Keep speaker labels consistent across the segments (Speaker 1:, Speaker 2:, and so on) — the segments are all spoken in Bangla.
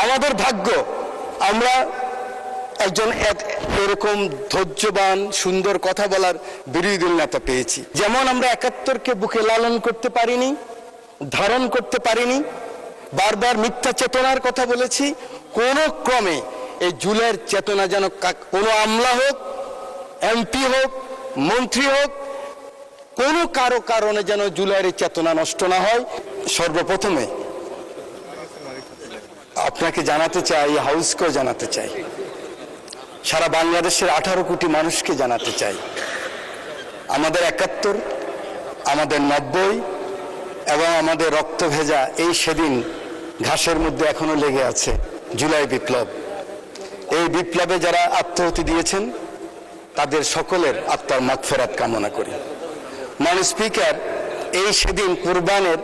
Speaker 1: আমাদের ভাগ্য আমরা একজন এরকম ধৈর্যবান সুন্দর কথা বলার বিরোধী দল নেতা পেয়েছি। যেমন আমরা ৭১কে বুকে লালন করতে পারিনি, ধারণ করতে পারিনি, বারবার মিথ্যা চেতনার কথা বলেছি, কোনো ক্রমে এই জুলাইয়ের চেতনা যেন কোনো আমলা হোক, এমপি হোক, মন্ত্রী হোক, কোনো কারো কারণে যেন জুলাইয়ের চেতনা নষ্ট না হয়। সর্বপ্রথমে আপনাকে জানাতে চাই, হাউসকেও জানাতে চাই, সারা বাংলাদেশের 18 কোটি মানুষকে জানাতে চাই, আমাদের ৭১, আমাদের ৯০ এবং আমাদের রক্ত ভেজা এই সেদিন ঘাসের মধ্যে এখনো লেগে আছে জুলাই বিপ্লব। এই বিপ্লবে যারা আত্মাহুতি দিয়েছেন তাদের সকলের আত্মার মাগফিরাত কামনা করি। মাননীয় স্পিকার, এই সেদিন কুরবানের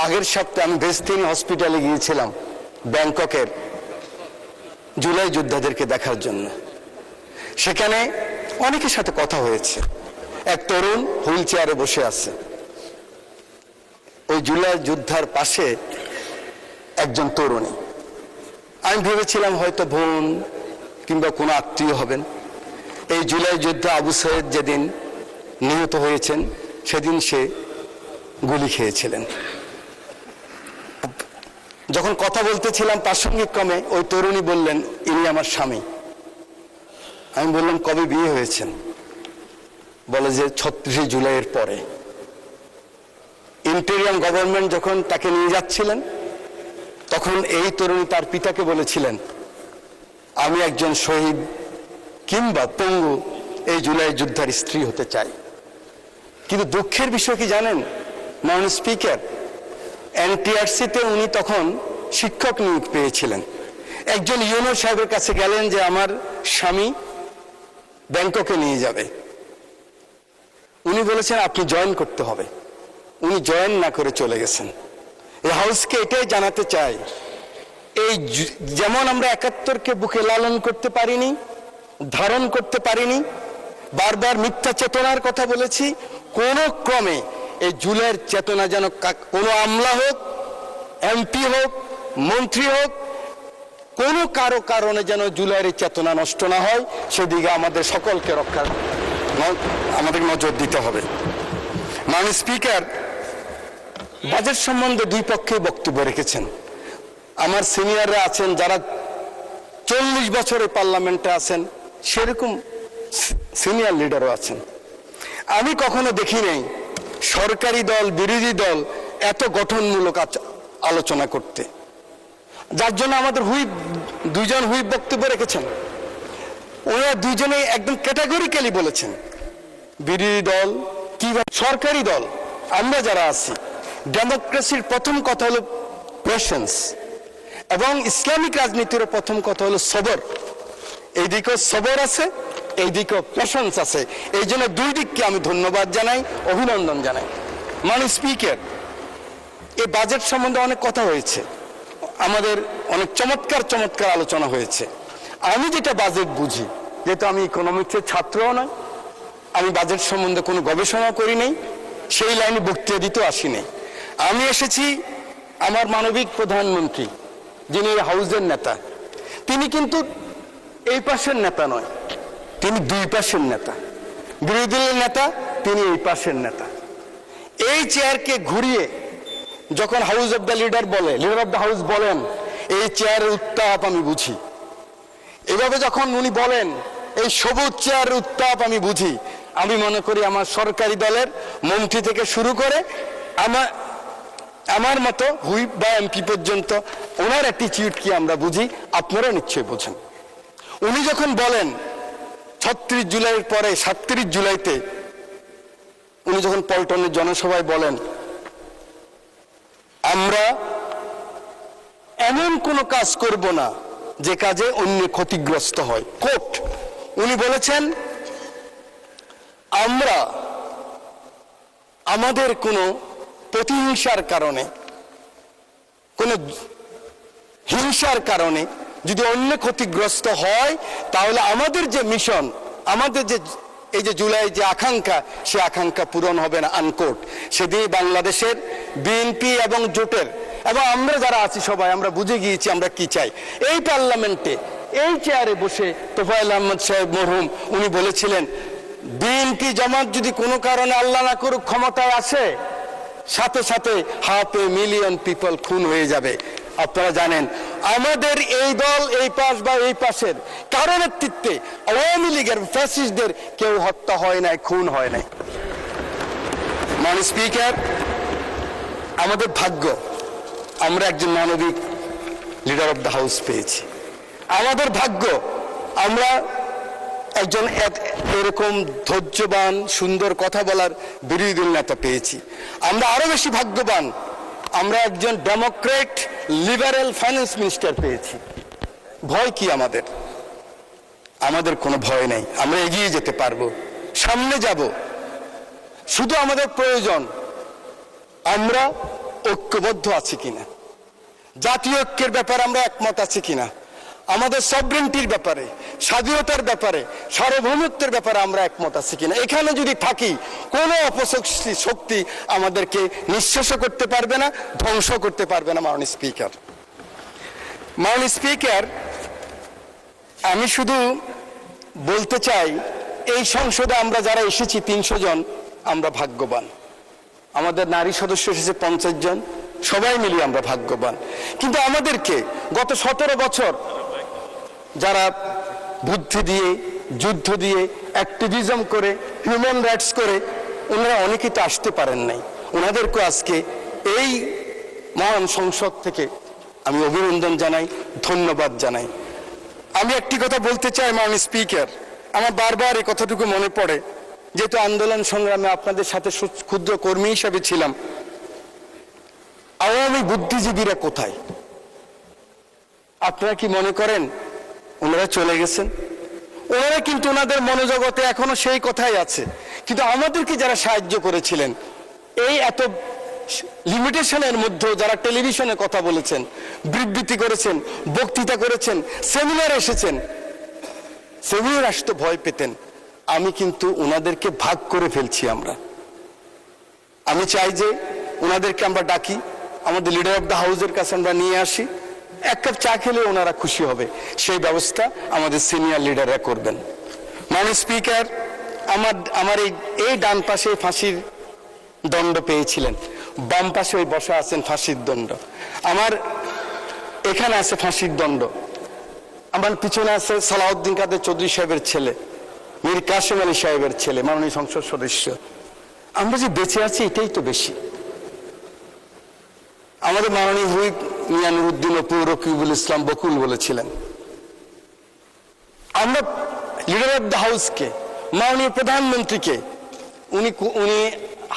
Speaker 1: আগের সপ্তাহে আমি বেস্তিনি হসপিটালে গিয়েছিলাম ব্যাংককের জুলাই যোদ্ধাদেরকে দেখার জন্য। সেখানে অনেকের সাথে কথা হয়েছে। এক তরুণ হুইল চেয়ারে বসে আছে, ওই জুলাই যোদ্ধার পাশে একজন তরুণী। আমি ভেবেছিলাম হয়তো বোন কিংবা কোনো আত্মীয় হবেন। এই জুলাই যোদ্ধা আবু সাইদ যেদিন নিহত হয়েছেন সেদিন সে গুলি খেয়েছিলেন। যখন কথা বলতেছিলাম প্রাসঙ্গিক ক্রমে ওই তরুণী বললেন, ইনি আমার স্বামী। আমি বললাম, কবে বিয়ে হয়েছেন? বলে যে ৩৬ জুলাইয়ের পরে। ইন্টেরিয়াম গভর্নমেন্ট যখন তাকে নিয়ে যাচ্ছিলেন তখন এই তরুণী তার পিতাকে বলেছিলেন, আমি একজন শহীদ কিংবা পঙ্গু এই জুলাই যোদ্ধার স্ত্রী হতে চাই। কিন্তু দুঃখের বিষয় কি জানেন মাননীয় স্পিকার, এনটিআরসিতে উনি তখন শিক্ষক নিয়োগ পেয়েছিলেন। একজন ইউনো সাহেবের কাছে গেলেন যে আমার স্বামী ব্যাংককে নিয়ে যাবে। উনি বলেছেন আপনি জয়েন করতে হবে। উনি জয়েন না করে চলে গেছেন। এই হাউসকে এটাই জানাতে চাই, এই যেমন আমরা ৭১কে বুকে লালন করতে পারিনি, ধারণ করতে পারিনি, বারবার মিথ্যা চেতনার কথা বলেছি, কোন ক্রমে এই জুলাইয়ের চেতনা যেন কোনো আমলা হোক, এমপি হোক, মন্ত্রী হোক, কোনো কারো কারণে যেন জুলাইয়ের চেতনা নষ্ট না হয় সেদিকে আমাদের সকলকে আমাদের নজর দিতে হবে। মাননীয় স্পিকার, বাজেট সম্বন্ধে দুই পক্ষেই বক্তব্য রেখেছেন। আমার সিনিয়ররা আছেন যারা 40 বছরে পার্লামেন্টে আছেন, সেরকম সিনিয়র লিডারও আছেন। আমি কখনো দেখি নাই সরকারি দল বিরোধী দল এত গঠনমূলক আলোচনা করতে, যার জন্য আমাদের দুইজন হুইপ বক্তব্য রেখেছেন। ওরা দুইজনে একদম ক্যাটাগরিক্যালি বলেছেন বিরোধী দল কিভাবে সরকারি দল আমরা যারা আছি, ডেমোক্রেসির প্রথম কথা হলো পেশেন্স এবং ইসলামিক রাজনীতির প্রথম কথা হলো সবর। এই দিকেও সবর আছে, এই দিকেও পেশেন্স আছে। এই জন্য দুই দিককে আমি ধন্যবাদ জানাই, অভিনন্দন জানাই। মাননীয় স্পিকার, এই বাজেট সম্বন্ধে অনেক কথা হয়েছে, আমাদের অনেক চমৎকার চমৎকার আলোচনা হয়েছে। আমি যেটা বাজেট বুঝি, যেহেতু আমি ইকোনমিক্সের ছাত্রও নয়, আমি বাজেট সম্বন্ধে কোনো গবেষণা করি নাই, সেই লাইনে বক্তৃতা দিতেও আসি নাই। আমি এসেছি আমার মানবিক প্রধানমন্ত্রী যিনি হাউসের নেতা, তিনি কিন্তু এই পাশের নেতা নয়, তিনি দুই পাশের নেতা। বিরোধী দলের নেতা, তিনি এই পাশের নেতা। এই চেয়ারকে ঘুরিয়ে যখন house of the leader of the house বলেন, এই চেয়ারের উত্তাপ আমি বুঝি। এভাবে যখন উনি বলেন এই সবুজ চেয়ারের উত্তাপ আমি বুঝি, আমি মনে করি আমার সরকারি দলের মন্ত্রী থেকে শুরু করে আমার মতো হুইপ বা এমপি পর্যন্ত ওনার অ্যাটিটিউড কি আমরা বুঝি, আপনারা নিশ্চয়ই বোঝেন। উনি যখন বলেন ৩৬ জুলাইয়ের পরে ৩৭ জুলাইতে উনি যখন পল্টনের জনসভায় বলেন আমরা এমন কোনো কাজ করব না যে কাজে অন্য ক্ষতিগ্রস্ত হয়, কোট উনি বলেছেন আমরা আমাদের কোনো প্রতিহিংসার কারণে, কোনো হিংসার কারণে যদি অন্য ক্ষতিগ্রস্ত হয় তাহলে আমাদের যে মিশন, আমাদের যে এই যে জুলাই যে আকাঙ্ক্ষা, সে আকাঙ্ক্ষা পূরণ হবে না, আনকোট। সেদিন বাংলাদেশের বিএনপি এবং জোটের এবং আমরা যারা আছি সবাই আমরা বুঝে গিয়েছি আমরা কি চাই। এই পার্লামেন্টে এই চেয়ারে বসে তোফায়েল আহমদ সাহেব মরহুম উনি বলেছিলেন, বিএনপি জামাত যদি কোনো কারণে আল্লাহ না করুক ক্ষমতায় আসে, সাথে সাথে 500,000 পিপল খুন হয়ে যাবে। আপনারা জানেন আমাদের এই দল এই পাশ বা এই পাশের কারো নেতৃত্বে আওয়ামী লীগের ফ্যাসিস্টদের কেউ হত্যা হয় নাই, খুন হয় নাই। মাননীয় স্পিকার, আমাদের ভাগ্য আমরা একজন মানবিক লিডার অফ দ্য হাউস পেয়েছি। আমাদের ভাগ্য আমরা একজন এরকম ধৈর্যবান সুন্দর কথা বলার বিরোধী দল নেতা পেয়েছি। আমরা আরো বেশি ভাগ্যবান আমরা একজন ডেমোক্রেট লিবারেল ফাইন্যান্স মিনিস্টার পেয়েছি। ভয় কি আমাদের? আমাদের কোনো ভয় নেই, আমরা এগিয়ে যেতে পারবো, সামনে যাব। শুধু আমাদের প্রয়োজন আমরা ঐক্যবদ্ধ আছি কিনা, জাতীয় ঐক্যের ব্যাপারে আমরা একমত আছি কিনা, আমাদের সভরেন্টির ব্যাপারে, স্বাধীনতার ব্যাপারে, সার্বভৌমত্বের ব্যাপারে আমরা একমত আছি কিনা। এখানে যদি থাকি কোনো অপশক্তি আমাদেরকে নিঃশেষ করতে পারবে না, ধ্বংস করতে পারবে না। মাননীয় স্পিকার, আমি শুধু বলতে চাই এই সংসদে আমরা যারা এসেছি 300 জন আমরা ভাগ্যবান। আমাদের নারী সদস্য এসেছে 50 জন, সবাই মিলিয়ে আমরা ভাগ্যবান। কিন্তু আমাদেরকে গত 17 বছর যারা বুদ্ধি দিয়ে, যুদ্ধ দিয়ে, অ্যাক্টিভিজম করে, হিউম্যান রাইটস করে, ওনারা অনেকেই তো আসতে পারেন নাই। ওনাদেরকে আজকে এই মহান সংসদ থেকে আমি অভিনন্দন জানাই, ধন্যবাদ জানাই। আমি একটি কথা বলতে চাই মাননীয় স্পিকার, আমার বারবার এই কথাটুকু মনে পড়ে, যেহেতু আন্দোলন সংগ্রামে আপনাদের সাথে ক্ষুদ্র কর্মী হিসাবে ছিলাম। আওয়ামী বুদ্ধিজীবীরা কোথায়? আপনারা কি মনে করেন ওনারা চলে গেছেন? ওনারা কিন্তু ওনাদের মনোজগতে এখনো সেই কথাই আছে। কিন্তু আমাদেরকে যারা সাহায্য করেছিলেন, এই এত লিমিটেশনের মধ্যে যারা টেলিভিশনে কথা বলেছেন, বিবৃতি করেছেন, বক্তৃতা করেছেন, সেমিনার এসেছেন, সেমিনার আসতে ভয় পেতেন, আমি কিন্তু ওনাদেরকে ভাগ করে ফেলছি। আমি চাই যে ওনাদেরকে আমরা ডাকি, আমাদের লিডার অফ দ্য হাউসের কাছে আমরা নিয়ে আসি, এক কাপ চা খেলে ওনারা খুশি হবে, সেই ব্যবস্থা আমাদের সিনিয়র লিডাররা করবেন। মাননীয় স্পিকার, আমার এই ডান পাশে ফাঁসির দণ্ড পেয়েছিলেন, বাম পাশে ওই বসা আছেন ফাঁসির দণ্ড, আমার এখানে আছে ফাঁসির দণ্ড, আমার পিছনে আছে সালাউদ্দিন কাদের চৌধুরী সাহেবের ছেলে, মীর কাসেম আলী সাহেবের ছেলে, মাননীয় সংসদ সদস্য। আমরা যে বেঁচে আছি এটাই তো বেশি। আমাদের মাননীয় হুইপ মিয়া নুরুদ্দিন অপু রকিবুল ইসলাম বকুল বলেছিলেন, আমরা লিডার অফ দ্য হাউসকে, মাননীয় প্রধানমন্ত্রীকে উনি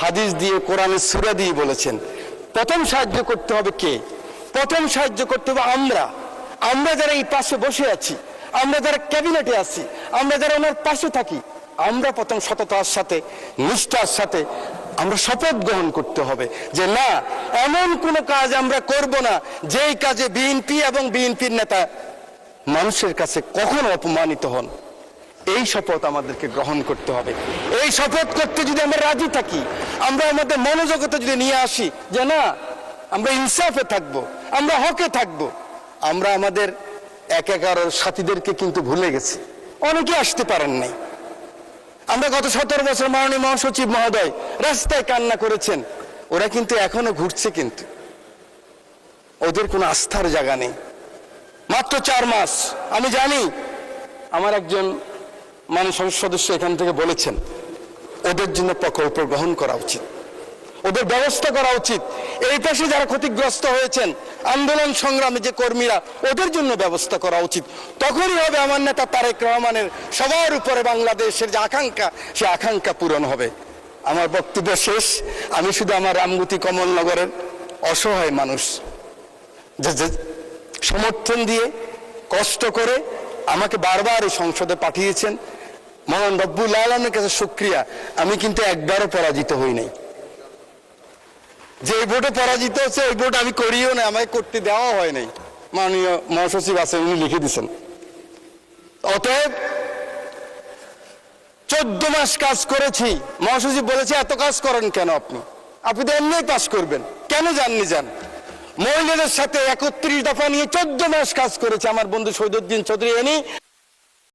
Speaker 1: হাদিস দিয়ে, কোরআনের সূরা দিয়ে বলেছেন, প্রথম সাহায্য করতে হবে কে? প্রথম সাহায্য করতে হবে আমরা যারা এই পাশে বসে আছি, আমরা যারা ক্যাবিনেটে আছি, আমরা যারা ওনার পাশে থাকি, আমরা প্রথম সততার সাথে, নিষ্ঠার সাথে আমরা শপথ গ্রহণ করতে হবে যে না, এমন কোন কাজ আমরা করব না যেই কাজে বিএনপি এবং বিএনপির নেতা মানুষের কাছে কখনো অপমানিত হন। এই শপথ আমাদেরকে গ্রহণ করতে হবে। এই শপথ করতে যদি আমরা রাজি থাকি, আমরা আমাদের মনোজগতে যদি নিয়ে আসি যে না, আমরা ইনসাফে থাকবো, আমরা হকে থাকবো, আমরা আমাদের একার সাথীদেরকে কিন্তু ভুলে গেছি, অনেকে আসতে পারেন নাই। আমরা গত 17 বছর মাননীয় মহাসচিব মহোদয় রাস্তায় কান্না করেছেন, ওরা কিন্তু এখনো ঘুরছে, কিন্তু ওদের কোনো আস্থার জায়গা নেই। মাত্র 4 মাস, আমি জানি আমার একজন মাননীয় সংসদ সদস্য এখান থেকে বলেছেন ওদের জন্য প্রকল্প গ্রহণ করা উচিত, ওদের ব্যবস্থা করা উচিত। এই পাশে যারা ক্ষতিগ্রস্ত হয়েছেন আন্দোলন সংগ্রামে যে কর্মীরা, ওদের জন্য ব্যবস্থা করা উচিত। তখনই হবে আমার নেতা তারেক রহমানের সবার উপরে বাংলাদেশের যে আকাঙ্ক্ষা, সে আকাঙ্ক্ষা পূরণ হবে। আমার বক্তব্য শেষ। আমি শুধু আমার রামগতি কমলনগরের অসহায় মানুষ যে সমর্থন দিয়ে কষ্ট করে আমাকে বারবার এই সংসদে পাঠিয়েছেন, মহান রব্বুল আলামিনের কাছে শুকরিয়া। আমি কিন্তু একবারও পরাজিত হই নাই। যে ভোটে পরাজিত হচ্ছে ওই ভোট আমি করিও না, আমাকে করতে দেওয়া হয় নাই। মাননীয় মহাসচিব আছেন, উনি লিখে দিচ্ছেন। অতএব 14 মাস কাজ করেছি। মহাসচিব বলেছে এত কাজ করেন কেন আপনি তো এমনি পাস করবেন, কেন যাননি? যান। মহিলাদের সাথে 31 দফা নিয়ে 14 মাস কাজ করেছে আমার বন্ধু শহীদুদ্দিন চৌধুরী।